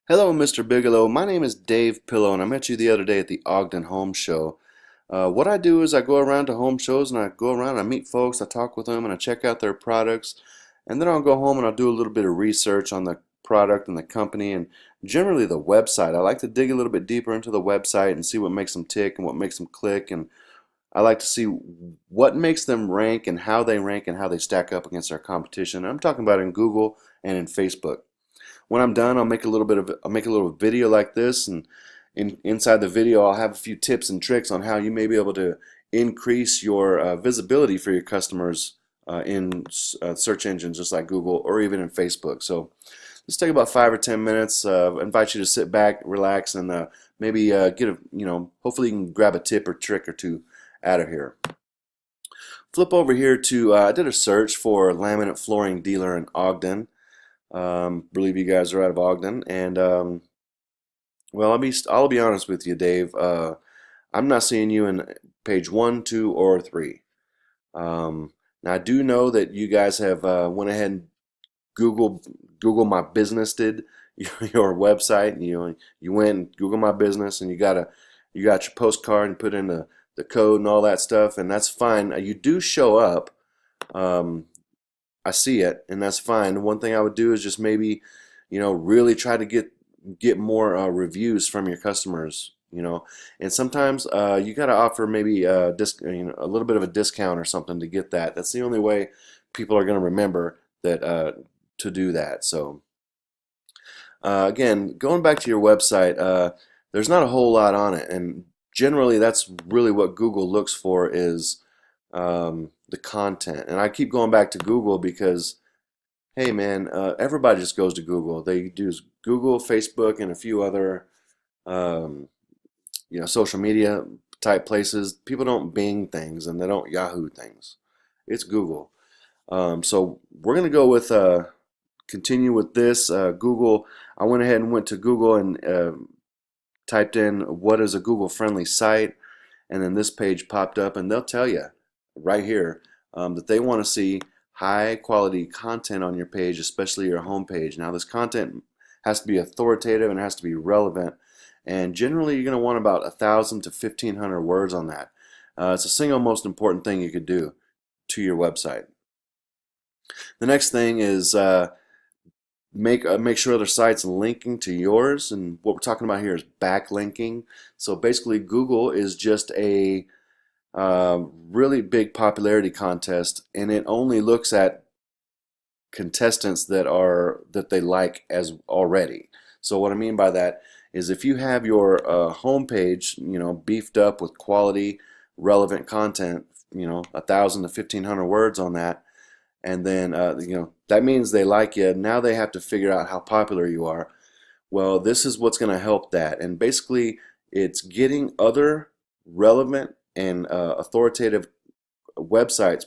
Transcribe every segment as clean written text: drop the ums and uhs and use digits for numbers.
Hello, Mr. Bigelow. My name is Dave Pillow, and I met you the other day at the Ogden Home Show. What I do is I go around to home shows and I go around and I meet folks, I talk with them, and I check out their products. And then I'll go home and I'll do a little bit of research on the product and the company and generally the website. I like to dig a little bit deeper into the website and see what makes them tick and what makes them click. And I like to see what makes them rank and how they stack up against our competition. And I'm talking about in Google and in Facebook. When I'm done, I'll make a little video like this, and inside the video, I'll have a few tips and tricks on how you may be able to increase your visibility for your customers in search engines just like Google or even in Facebook. So let's take about 5 or 10 minutes. I invite you to sit back, relax, and maybe get a hopefully you can grab a tip or trick or two out of here. Flip over here to I did a search for laminate flooring dealer in Ogden. Believe you guys are out of Ogden, and well, I'll be honest with you, Dave. I'm not seeing you in page one, two, or three. Now I do know that you guys have went ahead and Google My Business did your website, and you went and Google My Business, and you got your postcard and put in the code and all that stuff, and that's fine. You do show up. Um, I see it, and that's fine. One thing I would do is just maybe, really try to get more reviews from your customers. And sometimes you got to offer maybe a little bit of a discount or something to get that. That's the only way people are going to remember that to do that. So again, going back to your website, there's not a whole lot on it, and generally that's really what Google looks for is the content. And I keep going back to Google because, hey man, everybody just goes to Google. They do Google, Facebook, and a few other um, social media type places. People don't Bing things and they don't Yahoo things. It's Google. So we're gonna go with continue with this Google. I went ahead and went to Google and typed in what is a Google friendly site, and then this page popped up, and they'll tell you right here that they want to see high quality content on your page, especially your home page. Now, this content has to be authoritative and it has to be relevant, and generally you're going to want about 1,000 to 1,500 words on that. It's the single most important thing you could do to your website. The next thing is make sure other sites linking to yours, and what we're talking about here is backlinking. So basically, Google is just a really big popularity contest, and it only looks at contestants that they like as already. So what I mean by that is if you have your home page, beefed up with quality, relevant content, 1,000 to 1,500 words on that, and then that means they like you. Now they have to figure out how popular you are. Well, this is what's going to help that, and basically it's getting other relevant and authoritative websites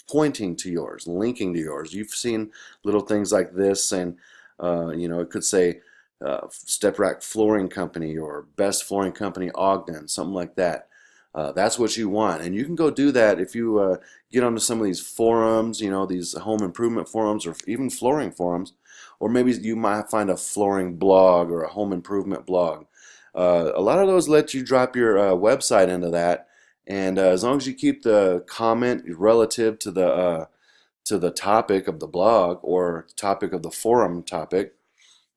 pointing to yours, linking to yours. You've seen little things like this, and it could say Steprac Flooring Company or Best Flooring Company Ogden, something like that. That's what you want, and you can go do that if you get onto some of these forums, these home improvement forums or even flooring forums, or maybe you might find a flooring blog or a home improvement blog. A lot of those let you drop your website into that, and as long as you keep the comment relative to the topic of the blog or topic of the forum topic,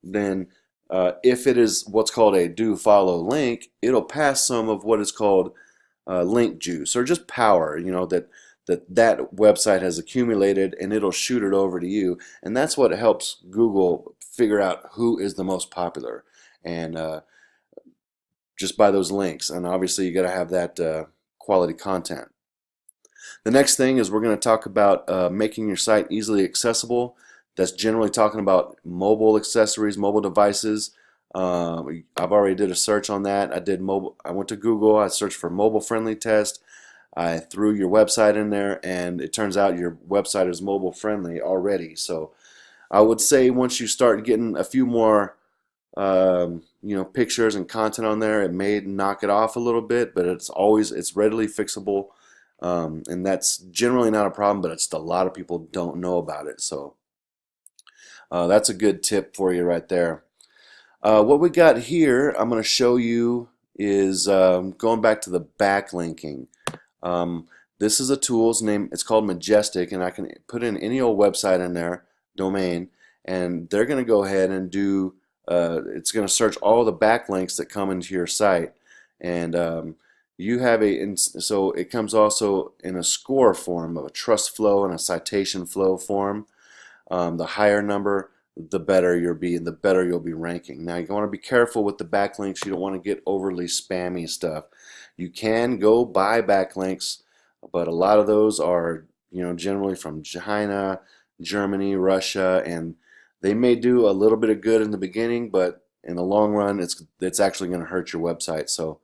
then if it is what's called a do follow link, it'll pass some of what is called link juice or just power, that website has accumulated, and it'll shoot it over to you, and that's what helps Google figure out who is the most popular, and just by those links. And obviously you got to have that quality content. The next thing is we're going to talk about making your site easily accessible. That's generally talking about mobile accessories, mobile devices. I've already did a search on that. I went to Google, I searched for mobile friendly test. I threw your website in there, and it turns out your website is mobile friendly already. So I would say once you start getting a few more pictures and content on there, it may knock it off a little bit, but it's readily fixable, and that's generally not a problem, but it's a lot of people don't know about it. So that's a good tip for you right there. What we got here, I'm going to show you is going back to the backlinking. Um, this is a tool's name. It's called Majestic, and I can put in any old website in there, domain, and they're going to go ahead and do. It's going to search all the backlinks that come into your site, and you have so it comes also in a score form of a trust flow and a citation flow form. The higher number, the better you'll be, and the better you'll be ranking. Now you want to be careful with the backlinks. You don't want to get overly spammy stuff. You can go buy backlinks, but a lot of those are, generally from China, Germany, Russia, and they may do a little bit of good in the beginning, but in the long run, it's actually going to hurt your website. So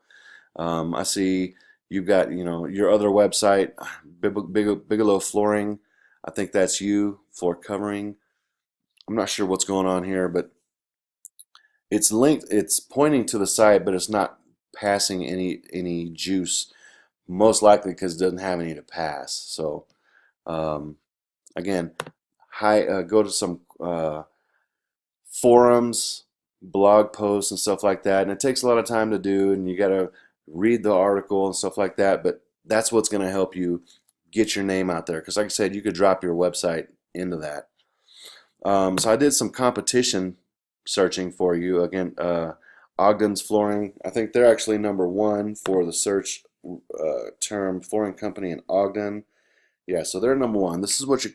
I see you've got, your other website, Bigelow Flooring. I think that's you, floor covering. I'm not sure what's going on here, but it's linked, it's pointing to the site, but it's not passing any juice, most likely because it doesn't have any to pass. So again, go to some forums, blog posts and stuff like that, and it takes a lot of time to do, and you got to read the article and stuff like that, but that's what's going to help you get your name out there, because like I said, you could drop your website into that. So I did some competition searching for you. Again, Ogden's Flooring, I think they're actually #1 for the search term flooring company in Ogden. Yeah, so they're #1. This is what your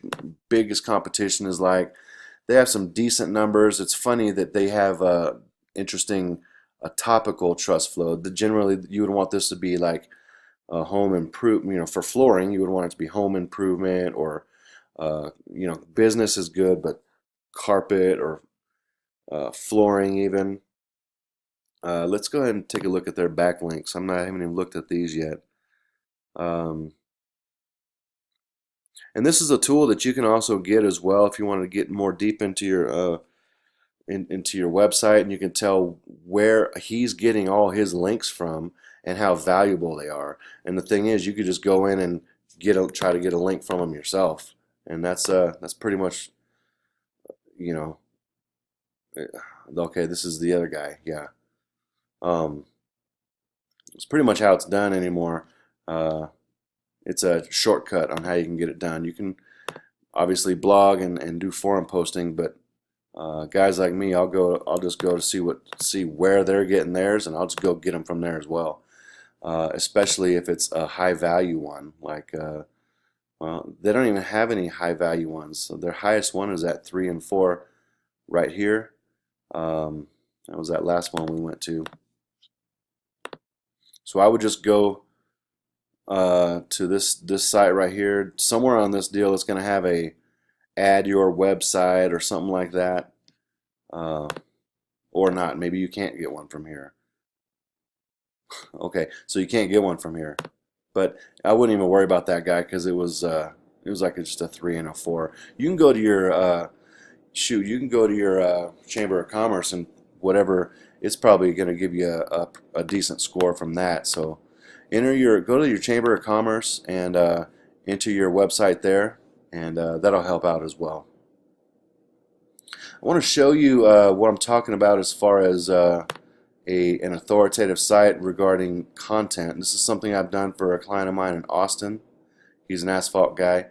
biggest competition is like. They have some decent numbers. It's funny that they have interesting topical trust flow. Generally, you would want this to be like home improvement. For flooring, you would want it to be home improvement, or business is good, but carpet or flooring even. Let's go ahead and take a look at their backlinks. I haven't even looked at these yet. And this is a tool that you can also get as well if you want to get more deep into your into your website, and you can tell where he's getting all his links from and how valuable they are. And the thing is, you could just go in and try to get a link from him yourself, and that's pretty much, okay, this is the other guy. Yeah. It's pretty much how it's done anymore. It's a shortcut on how you can get it done. You can obviously blog and do forum posting, but guys like me, I'll just go to see where they're getting theirs, and I'll just go get them from there as well. Especially if it's a high value one, like well, they don't even have any high value ones. So their highest one is at 3 and 4 right here. That was that last one we went to. So I would just go to this site right here. Somewhere on this deal, it's going to have a add your website or something like that, or not. Maybe you can't get one from here. Okay, so you can't get one from here, but I wouldn't even worry about that guy, because it was like just a 3 and a 4. You can go to your you can go to your Chamber of Commerce, and whatever, it's probably going to give you a decent score from that. So go to your Chamber of Commerce and enter your website there, and that'll help out as well. I want to show you what I'm talking about as far as an authoritative site regarding content. This is something I've done for a client of mine in Austin. He's an asphalt guy.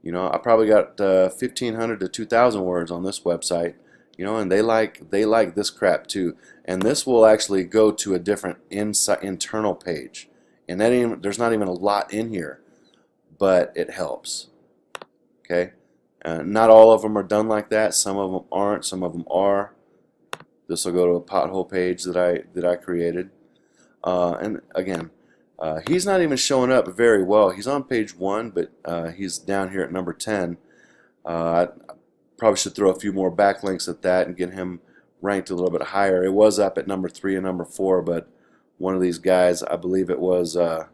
I probably got 1,500 to 2,000 words on this website. And they like this crap too. And this will actually go to a different internal page. And there's not even a lot in here, but it helps. Okay, not all of them are done like that. Some of them aren't. Some of them are. This will go to a pothole page that I created. And again, he's not even showing up very well. He's on page 1, but he's down here at number 10. I probably should throw a few more backlinks at that and get him ranked a little bit higher. It was up at number 3 and number 4, but one of these guys, I believe it was Lone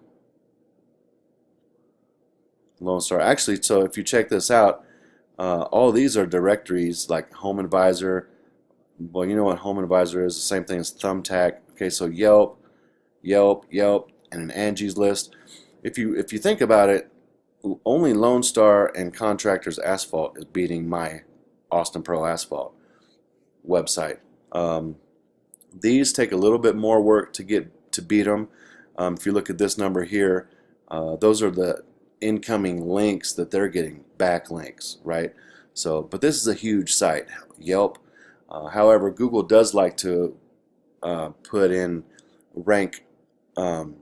Star. Actually, so if you check this out, all these are directories like Home Advisor. Well, you know what Home Advisor is, the same thing as Thumbtack. Okay, so Yelp, and an Angie's List. If you think about it, only Lone Star and Contractors Asphalt is beating my Austin Pro Asphalt website. These take a little bit more work to beat them. If you look at this number here, those are the incoming links that they're getting, backlinks, right? So, but this is a huge site, Yelp. However, Google does like to put in rank um,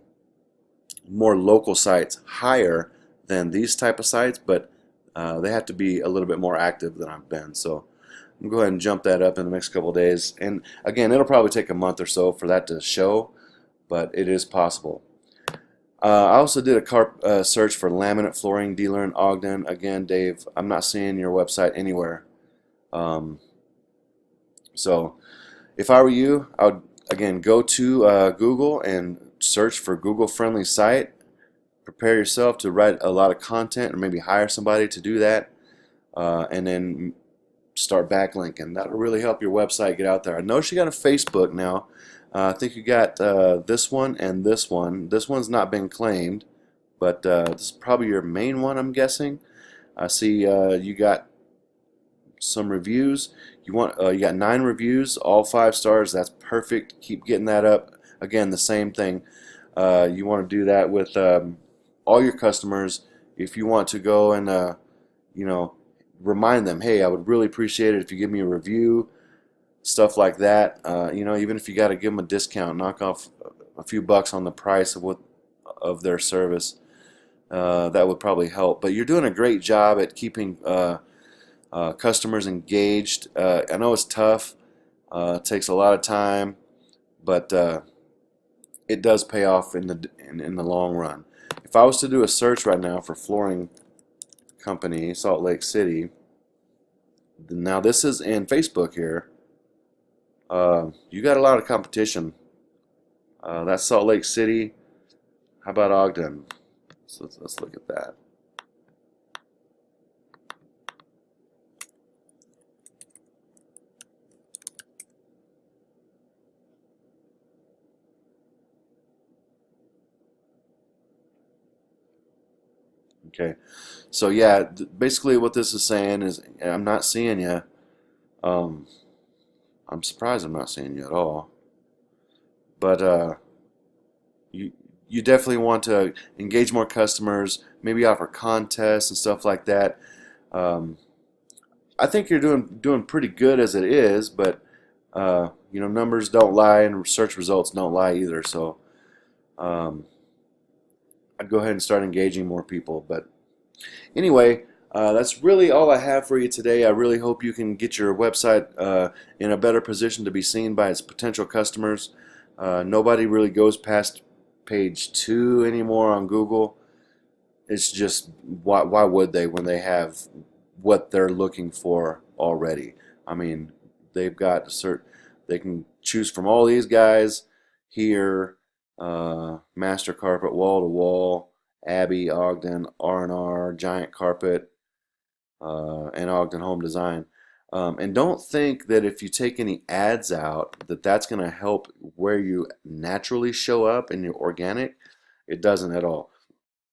more local sites higher than these type of sites, but they have to be a little bit more active than I've been. So I'm going to go ahead and jump that up in the next couple of days. And again, it'll probably take a month or so for that to show, but it is possible. I also did a search for laminate flooring dealer in Ogden. Again, Dave, I'm not seeing your website anywhere. Um, so if I were you, I would again go to Google and search for Google friendly site. Prepare yourself to write a lot of content, or maybe hire somebody to do that, and then start backlinking. That'll really help your website get out there. I noticed you got a Facebook now. I think you got this one and this one. This one's not been claimed, but this is probably your main one, I'm guessing. I see you got some reviews. You got 9 reviews, all 5 stars. That's perfect. Keep getting that up. Again, the same thing. You want to do that with all your customers. If you want to go and you know, remind them, hey, I would really appreciate it if you give me a review, stuff like that. You know, even if you got to give them a discount, knock off a few bucks on the price of their service. That would probably help. But you're doing a great job at keeping customers engaged. I know it's tough. It takes a lot of time, but it does pay off in the long run. If I was to do a search right now for flooring company, Salt Lake City, now this is in Facebook here. You got a lot of competition. That's Salt Lake City. How about Ogden? So let's look at that. Okay, so yeah, basically what this is saying is I'm not seeing you. Um, I'm surprised I'm not seeing you at all. But you you definitely want to engage more customers, maybe offer contests and stuff like that. Um, I think you're doing pretty good as it is, but you know, numbers don't lie and search results don't lie either. So um, I'd go ahead and start engaging more people. But anyway, that's really all I have for you today. I really hope you can get your website in a better position to be seen by its potential customers. Nobody really goes past page 2 anymore on Google. It's just why would they when they have what they're looking for already? I mean, they've got they can choose from all these guys here, Master Carpet, Wall to Wall, Abbey, Ogden, R&R, Giant Carpet, and Ogden Home Design. And don't think that if you take any ads out that that's going to help where you naturally show up in your organic. It doesn't at all.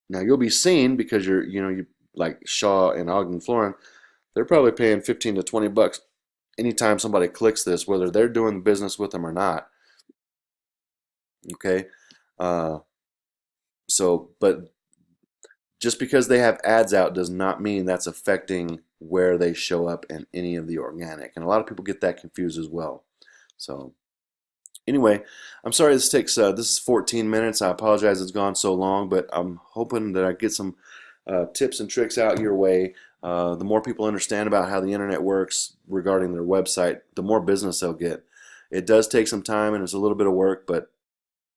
Now you'll be seen because you like Shaw and Ogden Flooring. They're probably paying 15 to 20 bucks anytime somebody clicks this, whether they're doing business with them or not. Okay, uh, but just because they have ads out does not mean that's affecting where they show up in any of the organic. And a lot of people get that confused as well. So anyway, I'm sorry this is 14 minutes. I apologize it's gone so long, but I'm hoping that I get some tips and tricks out your way. The more people understand about how the internet works regarding their website, the more business they'll get. It does take some time and it's a little bit of work, but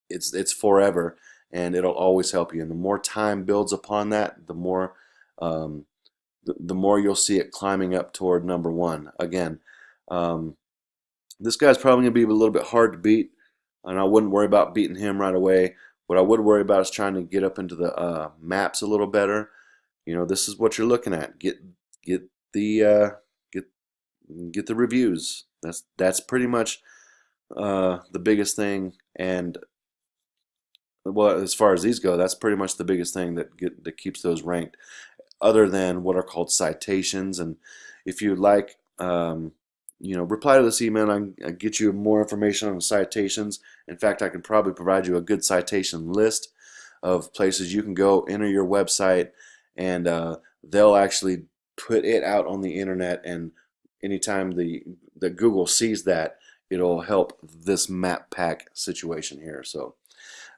it's forever and it'll always help you. And the more time builds upon that, um, the more you'll see it climbing up toward number 1. Again, um, this guy's probably going to be a little bit hard to beat, and I wouldn't worry about beating him right away. What I would worry about is trying to get up into the maps a little better. You know, this is what you're looking at. Get the get get the reviews. That's pretty much the biggest thing. And well, as far as these go, that's pretty much the biggest thing that keeps those ranked. Other than what are called citations, and if you like reply to this email and I can get you more information on the citations. In fact, I can probably provide you a good citation list of places you can go, enter your website, and they'll actually put it out on the internet. And anytime the Google sees that, it'll help this map pack situation here. So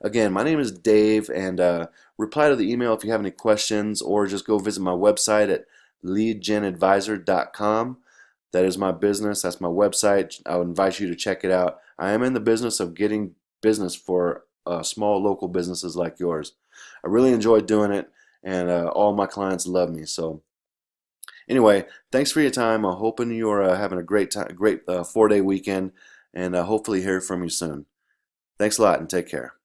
again, my name is Dave, and reply to the email if you have any questions, or just go visit my website at leadgenadvisor.com. That is my business. That's my website. I would invite you to check it out. I am in the business of getting business for small local businesses like yours. I really enjoy doing it, and all my clients love me. So anyway, thanks for your time. I'm hoping you're having a great time, great 4-day weekend, and hopefully hear from you soon. Thanks a lot, and take care.